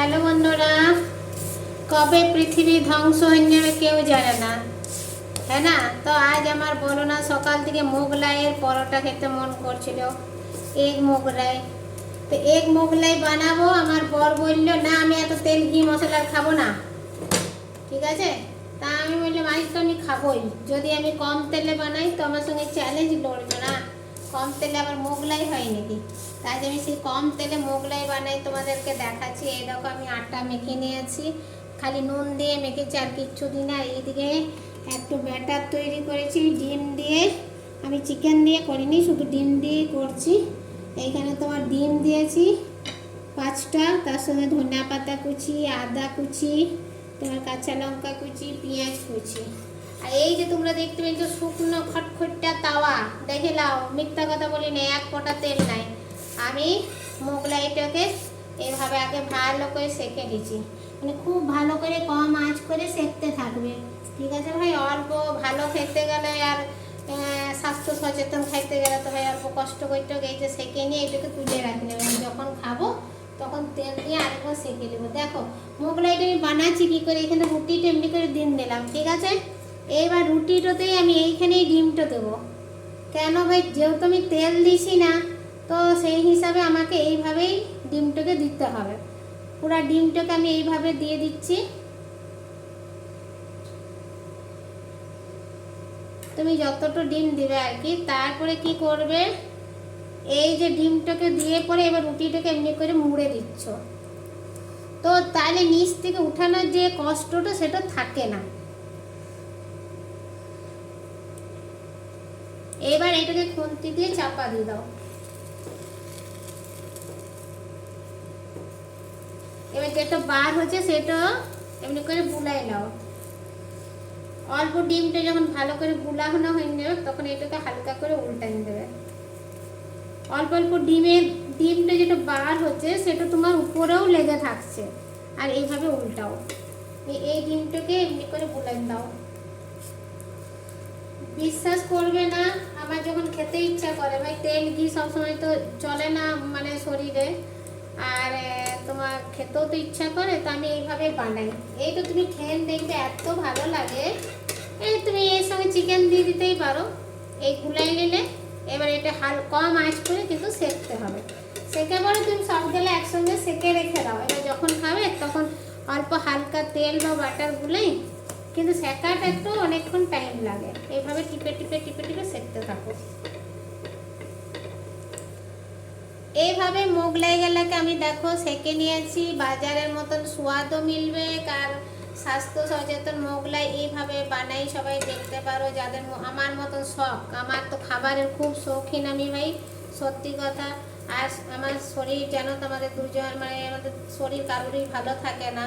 Hello বন্ধুরা, কবে পৃথিবী ধ্বংস হয়ে যাবে কেউ জানে না, হ্যাঁ না? তো আজ আমার বলো না, সকাল থেকে মোগলাইয়ের পরোটা খেতে মন করছিল, এগ মোগলাই। তো এগ মোগলাই বানাবো, আমার বর বলল না আমি এত তেল ঘি মশলা খাবো না, ঠিক আছে? তা আমি বললাম আজ তো আমি খাবোই, যদি আমি কম তেলে বানাই তো আমার সঙ্গে চ্যালেঞ্জ লড়বে না, কম তেলে আবার মোগলাই হয় নাকি? তাই আমি সেই কম তেলে মোগলাই বানাই তোমাদেরকে দেখাচ্ছি। এই দেখো আমি আটা মেখে নিয়েছি, খালি নুন দিয়ে মেখেছি আর কিচ্ছু দিন। আর এইদিকে একটু ব্যাটার তৈরি করেছি ডিম দিয়ে, আমি চিকেন দিয়ে করিনি, শুধু ডিম দিয়েই করছি। এইখানে তোমার ডিম দিয়েছি 5টা, তার সঙ্গে ধনিয়া পাতা কুচি, আদা কুচি, তোমার কাঁচা লঙ্কা কুচি, পেঁয়াজ কুচি। আর এই যে তোমরা দেখতে পেয়েছ শুকনো খটখটটা তাওয়া, দেখে নাও, মিথ্যা কথা বলি না, এক ফোঁটা তেল নাই। আমি মোগলাইটাকে এভাবে আগে ভালো করে সেঁকে দিচ্ছি, মানে খুব ভালো করে কম আঁচ করে সেঁকতে থাকবে, ঠিক আছে ভাই? অল্প ভালো খেতে গেলে আর স্বাস্থ্য সচেতন খাইতে গেলে তো ভাই অল্প কষ্ট করতে হবে। এই যে সেঁকে নিয়ে এটাকে তুলে রাখলে আমি যখন খাবো তখন তেল দিয়ে আরেকবার সেঁকে নেবো। দেখো মোগলাইটা আমি বানাচ্ছি কী করে, এখানে রুটিটা এমনি করে ডিম দিলাম, ঠিক আছে? এইবার রুটিটাতেই আমি এইখানেই ডিমটা দেবো। কেন ভাই? যেহেতু আমি তেল দিছি না, তো সেই হিসাবে আমাকে এইভাবেই ডিমটাকে দিতে হবে। পুরো ডিমটাকে আমি এইভাবে দিয়ে দিচ্ছি। তুমি যতটা ডিম দিবে আর কি, তারপরে কি করবে, এই যে ডিমটাকে দিয়ে পরে এবার রুটিটাকে এমনি করে মুড়ে দিচ্ছ, তো তাহলে নিচ থেকে উঠানোর যে কষ্টটা সেটা থাকে না। এবার এটাকে খুন্তি দিয়ে চাপা দিয়ে দাও। এবার যেটা বার হচ্ছে সেটা এমনি করে বুলাই নাও। অল্প ডিমটা যখন ভালো করে বুলানো হয়ে যাবে তখন এটাকে হালকা করে উল্টাই দেবে। অল্প অল্প ডিমটা যেটা বার হচ্ছে সেটা তোমার উপরেও লেগে থাকছে, আর এইভাবে উল্টাও। এই ডিমটাকে এমনি করে বুলাই দাও। বিশ্বাস করবে না, আমার যখন খেতে ইচ্ছা করে, ভাই তেল ঘি সবসময় তো চলে না মানে শরীরে, আর তোমার খেতেও তো ইচ্ছা করে, তো আমি এইভাবে বানাই। এই তো তুমি খেয়ে দেখবে এত ভালো লাগে। এই তুমি এর সঙ্গে চিকেন দিয়ে দিতেই পারো, এই গুলাই নিলে। এবার এটা কম আঁচ করে কিন্তু সেঁকতে হবে। সেঁকে পরে তুমি সবগুলো একসঙ্গে সেঁকে রেখে দাও। এবার যখন খাবে তখন অল্প হালকা তেল বা বাটার গুলাই, কিন্তু সেঁকাটা একটু অনেকক্ষণ টাইম লাগে। এইভাবে টিপে টিপে টিপে টিপে সেঁকতে থাকো। এইভাবে মোগলাই গেলাকে আমি দেখো সেঁকে নিয়েছি, বাজারের মতন স্বাদও মিলবে। আর স্বাস্থ্য সচেতন মোগলাই এইভাবে বানাই, সবাই দেখতে পারো যাদের আমার মতন শখ। আমার তো খাবারের খুব শৌখিন আমি ভাই, সত্যি কথা। আর আমার শরীর যেন তো আমাদের দুজন মানে আমাদের শরীর কারোরই ভালো থাকে না,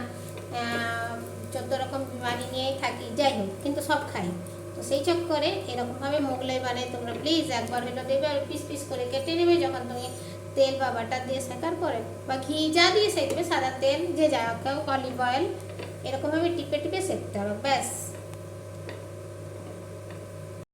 14 রকম বিমারি নিয়েই থাকি, যাই হোক, কিন্তু সব খাই। তো সেই চক্করে এরকমভাবে মোগলাই বানাই। তোমরা প্লিজ একবার হলো দেবে, আর পিস পিস করে কেটে নেবে। যখন তুমি তেল বা বাটার দিয়ে সেঁকার পরে বা ঘি যা দিয়ে সেঁকবে, সাদা তেল যে যা কেউ, অলিভ অয়েল, এরকমভাবে টিপে টিপে সেঁকতে হবে, ব্যাস।